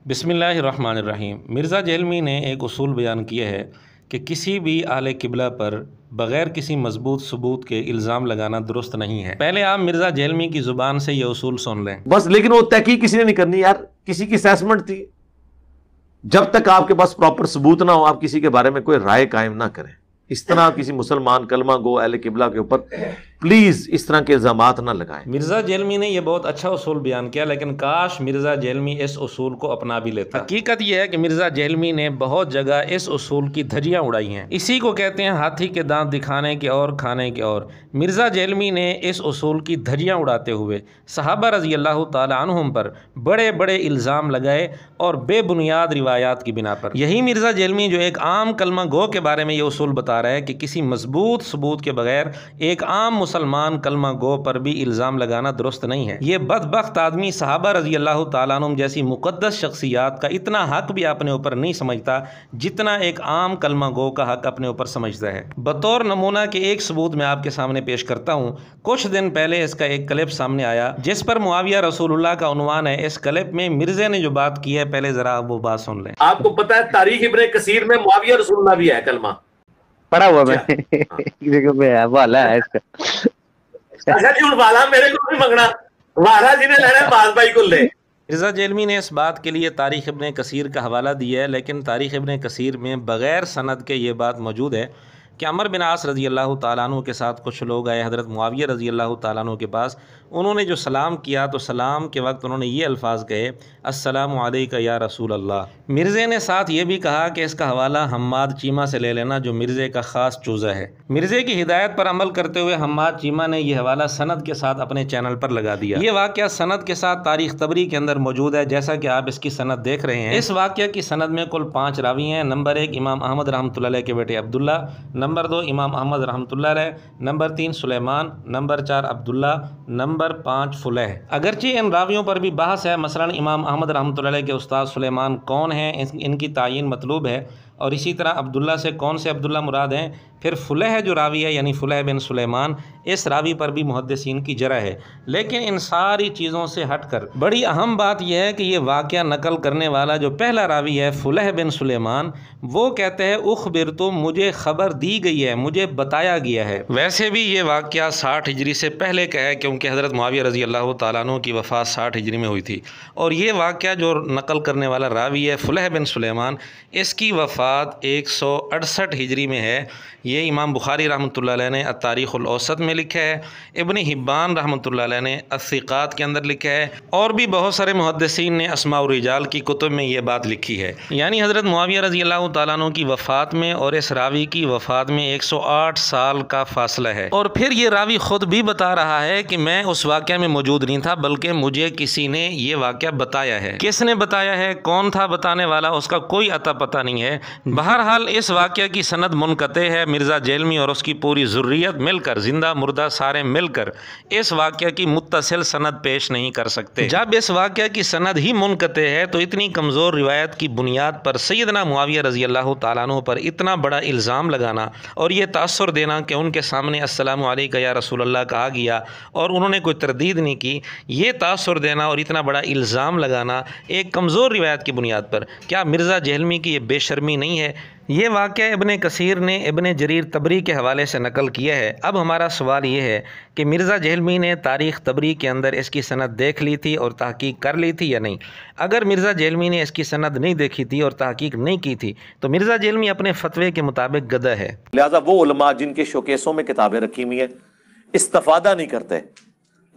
बिस्मिल्लाहिर्रहमानिर्रहीम। मिर्ज़ा जेलमी ने एक उसूल बयान किया है कि किसी भी आले किबला पर बग़ैर किसी मजबूत सबूत के इल्ज़ाम लगाना दुरुस्त नहीं है। पहले आप मिर्ज़ा जेलमी की ज़ुबान से ये उसूल सुन लें। बस, लेकिन वो तहकीक किसी ने नहीं करनी यार, किसी की असेसमेंट थी। जब तक आपके पास प्रॉपर सबूत ना हो आप किसी के बारे में कोई राय कायम ना करें। इस तरह किसी मुसलमान कलमा गो अहले किबला के ऊपर प्लीज इस तरह के इल्जामात ना लगाएं। मिर्ज़ा जेलमी ने यह बहुत अच्छा उसूल बयान किया, लेकिन काश मिर्ज़ा जेलमी इस उसूल को अपना भी लेता। हकीकत यह है कि मिर्ज़ा जेलमी ने बहुत जगह इस उसूल की धज्जियां उड़ाई हैं। इसी को कहते हैं हाथी के दांत दिखाने के और खाने के और। मिर्ज़ा जेलमी ने इस उसूल की धज्जियां उड़ाते हुए सहाबा रज़ी अल्लाह तआला अन्हुम पर बड़े बड़े इल्ज़ाम लगाए और बेबुनियाद रिवायात की बिना पर। यही मिर्ज़ा जेलमी जो एक आम कलमा गो के बारे में ये उसूल बता रहा है कि किसी मजबूत सबूत के बगैर एक आम मुसलमान कलमा गो पर भी इल्ज़ाम लगाना दुरुस्त नहीं है। ये बदबख्त आदमी सहाबा रज़ी अल्लाह तआला अन्हुम जैसी मुक़द्दस शख्सियात का इतना हक भी अपने ऊपर नहीं समझता जितना एक आम कलमा गो का हक अपने ऊपर समझता है। बतौर नमूना के एक सबूत मैं आपके सामने पेश करता हूँ। कुछ दिन पहले इसका एक क्लिप सामने आया जिस पर मुआविया रसूलुल्लाह का उन्वान है। इस क्लिप में मिर्ज़े ने जो बात की है, पहले जरा वो बात सुन लें। आपको पता है तारीख इब्ने कसीर में मुआविया रसूलुल्लाह भी है, कलमा पढ़ा हुआ मैंने वाला है इसका। अच्छा जी, वाला मेरे को भी मंगना, वाला जिन्हें लेना है बाज भाई को ले। मिर्ज़ा जेलमी ने इस बात के लिए तारीख़ इब्ने कसीर का हवाला दिया है, लेकिन तारीख़ इब्ने कसीर में बग़ैर सनद के ये बात मौजूद है कि अमर बिन आस रज़ी अल्लाह तआला अन्हु के साथ कुछ लोग आए हज़रत मुआविया रज़ी अल्लाह तआला अन्हु के पास। उन्होंने जो सलाम किया तो सलाम के वक्त उन्होंने ये अल्फाज कहे, अस्सलामु अलैका या रसूल अल्लाह। मिर्ज़े ने साथ ये भी कहा कि इसका हवाला हम्माद चीमा से ले लेना जो मिर्ज़े का ख़ास चूज़ा है। मिर्ज़े की हिदायत पर अमल करते हुए हम्माद चीमा ने यह हवाला सनद के साथ अपने चैनल पर लगा दिया। ये वाक़या सनद के साथ तारीख़ तबरी के अंदर मौजूद है, जैसा कि आप इसकी सनद देख रहे हैं। इस वाक़या की सनद में कुल 5 रावी हैं। नंबर 1 इमाम अहमद रहमतुल्लाह अलैह के बेटे अब्दुल्ला, नंबर 2 इमाम अहमद रहमतुल्लाह अलैह, number 3 Sulaiman, number 4 Abdullah, number 5 फुलह। अगरचे इन रावियों पर भी बहस है। मसलन इमाम अहमद रहमतुल्लाह अलैह के उस्ताद सुलेमान कौन हैं, इनकी तायीन मतलूब है, और इसी तरह अब्दुल्ला से कौन से अब्दुल्ला मुराद हैं। फिर फुलह जो रावी है यानी फुलह बिन सुलेमान, इस रावी पर भी मुहद्दिसीन की जरह है। लेकिन इन सारी चीज़ों से हटकर बड़ी अहम बात यह है कि ये वाक़या नकल करने वाला जो पहला रावी है फुलह बिन सुलेमान, वो कहते हैं उखबिर तो मुझे खबर दी गई है, मुझे बताया गया है। वैसे भी ये वाक़या 60 हिजरी से पहले का है, क्योंकि हज़रत मुआविया रज़ी अल्लाह तआला अन्हु की वफ़ात 60 हिजरी में हुई थी। और ये वाक़या जो नकल करने वाला रावी है फुलह बिन सुलेमान, इसकी वफ़ात 168 हिजरी में है। ये इमाम बुखारी रहमतुल्लाह अलैह ने अत्तारीख़ुल औसत में लिखा है, इब्न हिब्बान रहमतुल्लाह अलैह ने अस्सिक़ात के अंदर लिखा है, और भी बहुत सारे मुहद्दिसीन ने अस्माउर रिजाल की कुतुब में ये बात लिखी है। यानी हज़रत मुआविया रज़ी अल्लाह तआला अन्हु की वफ़ात में और इस रावी की वफ़ात में 108 साल का फासला है। और फिर ये रावी ख़ुद भी बता रहा है कि मैं उस वाक़या में मौजूद नहीं था, बल्कि मुझे किसी ने ये वाक़या बताया है। किसने बताया है, कौन था बताने वाला, उसका कोई अता पता नहीं है। बहरहाल इस वाक़या की सनद मुनक़ते है। मिर्ज़ा जेलमी और उसकी पूरी ज़ुर्रियत मिलकर, जिंदा मुर्दा सारे मिलकर इस वाक़या की मुत्तसिल सनद पेश नहीं कर सकते। जब इस वाक़या की सनद ही मुनक़ते है तो इतनी कमज़ोर रिवायत की बुनियाद पर सैयदना मुआविया रज़ी अल्लाह तआला अन्हु पर इतना बड़ा इल्ज़ाम लगाना और ये तासुर देना कि उनके सामने अस्सलामु अलैका या रसूल अल्लाह कहा गया और उन्होंने कोई तरदीद नहीं की, ये तासुर देना और इतना बड़ा इल्ज़ाम लगाना एक कमज़ोर रिवायत की बुनियाद पर, क्या मिर्ज़ा जेलमी की ये बेशर्मी नहीं है? ये वाक़या इब्ने कसीर ने इब्ने जरीर तबरी के हवाले से नकल किया है। अब हमारा सवाल ये है कि मिर्ज़ा जेलमी ने तारीख़ तबरी के अंदर इसकी सनद देख ली थी और तहकीक कर ली थी या नहीं? अगर मिर्ज़ा जेलमी ने इसकी सनद नहीं देखी थी और तहकीक नहीं की थी तो मिर्ज़ा जेलमी अपने फतवे के मुताबिक गधा है। लिहाजा वो उलमा जिनके शोकेसों में किताबें रखी हुई हैं इस्तिफादा नहीं करते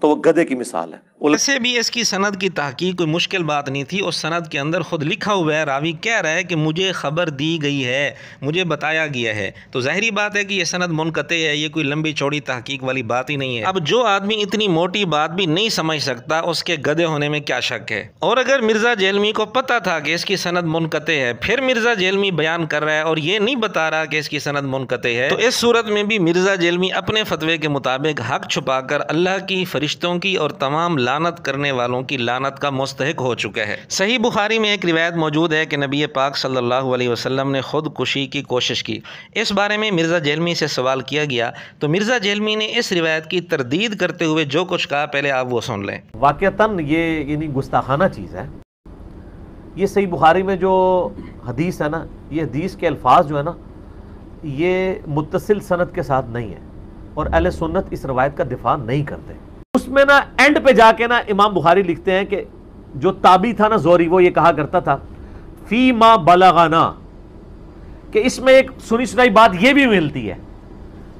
तो वो गधे की मिसाल है। वैसे भी इसकी सनद की तहकीक कोई मुश्किल बात नहीं थी। उस सनद के अंदर खुद लिखा हुआ है, रावी कह रहा है कि मुझे खबर दी गई है, मुझे बताया गया है। तो ज़ाहिरी बात है कि ये सनद मुनक़ते है, ये कोई लंबी चौड़ी तहकीक वाली बात ही नहीं है। अब जो आदमी इतनी मोटी बात भी नहीं समझ सकता उसके गधे होने में क्या शक है। और अगर मिर्ज़ा जेलमी को पता था कि इसकी सनद मुनक़ते है, फिर मिर्ज़ा जेलमी बयान कर रहा है और ये नहीं बता रहा कि इसकी सनद मुनक़ते है, तो इस सूरत में भी मिर्ज़ा जेलमी अपने फतवे के मुताबिक हक छुपाकर अल्लाह की फरिश्तों की और तमाम लानत करने वालों की लानत का मुस्तहिक हो चुका है। सही बुखारी में एक रिवायत मौजूद है कि नबी पाक सल्लल्लाहु अलैहि वसल्लम ने खुदकुशी की कोशिश की। इस बारे में मिर्ज़ा जेलमी से सवाल किया गया तो मिर्ज़ा जेलमी ने इस रिवायत की तरदीद करते हुए जो कुछ कहा, पहले आप वो सुन लें। वाक़ियतन ये यानी गुस्ताखाना चीज़ है। یہ صحیح بخاری میں جو حدیث ہے نا، یہ حدیث کے الفاظ جو ہے نا یہ متصل سند کے ساتھ نہیں ہے، اور اہل سنت اس روایت کا دفاع نہیں کرتے۔ اس میں نا اینڈ پہ جا کے نا امام بخاری لکھتے ہیں کہ جو تابعی تھا نا زہری، وہ یہ کہا کرتا تھا فی ما بلغنا، کہ اس میں ایک سنی سنائی بات یہ بھی ملتی ہے۔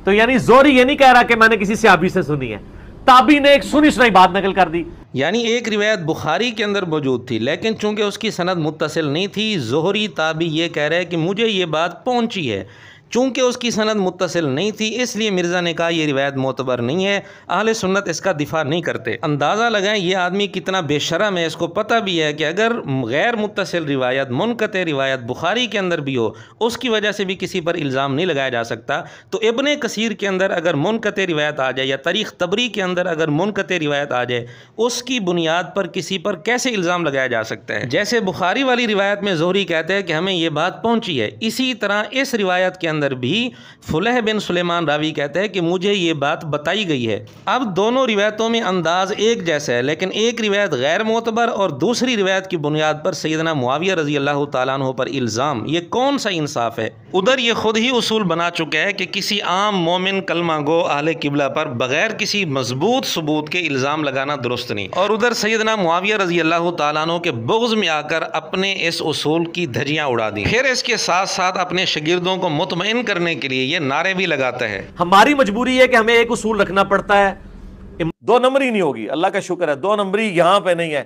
تو یعنی زہری یہ نہیں کہہ رہا کہ میں نے کسی صحابی سے سنی ہے، تابعی نے ایک سنی سنائی بات نقل کر دی۔ یعنی ایک روایت بخاری کے اندر موجود تھی، لیکن چونکہ اس کی سند متصل نہیں تھی، زہری تابعی یہ کہہ رہے کہ مجھے یہ بات پہنچی ہے، چونکہ اس کی سند متصل نہیں تھی اس لیے مرزا نے کہا یہ روایت معتبر نہیں ہے۔ اہل سنت اس کا دفاع نہیں کرتے۔ اندازہ لگائیں یہ آدمی کتنا بے شرم ہے، اس کو پتہ بھی ہے کہ اگر غیر متصل روایت، منقطع روایت بخاری کے اندر بھی ہو، اس کی وجہ سے بھی کسی پر الزام نہیں لگایا جا سکتا۔ تو ابن کثیر کے اندر اگر منقطع روایت آ جائے، یا تاریخ طبری کے اندر اگر منقطع روایت آ جائے، اس کی بنیاد پر کسی پر کیسے الزام لگایا جا سکتا ہے؟ جیسے بخاری والی روایت میں زہری کہتے ہیں کہ ہمیں یہ بات پہنچی ہے، اسی طرح اس روایت کے اندر بھی فلح بن سلیمان راوی کہتے ہیں کہ مجھے یہ بات بتائی گئی ہے۔ اب دونوں روایتوں میں انداز ایک جیسا ہے، لیکن ایک روایت غیر معتبر اور دوسری روایت کی بنیاد پر سیدنا معاویہ رضی اللہ تعالیٰ عنہ پر الزام، یہ کون سا انصاف ہے؟ ادھر یہ خود ہی اصول بنا چکا ہے کہ کسی عام مومن کلمہ گو اہل قبلہ پر بغیر کسی مضبوط ثبوت کے الزام لگانا درست نہیں، اور ادھر سیدنا معاویہ رضی اللہ تعالیٰ عنہ کے بغض میں آ کر اپنے اس اصول کی دھجیاں اڑا دیں۔ پھر اس کے ساتھ ساتھ اپنے شاگردوں کو مطمئن کرنے کے لیے یہ نعرے بھی لگاتا ہے۔ ہماری مجبوری ہے کہ ہمیں ایک اصول رکھنا پڑتا ہے، 2 نمبری نہیں ہوگی، اللہ کا شکر ہے 2 نمبری یہاں پہ نہیں ہے۔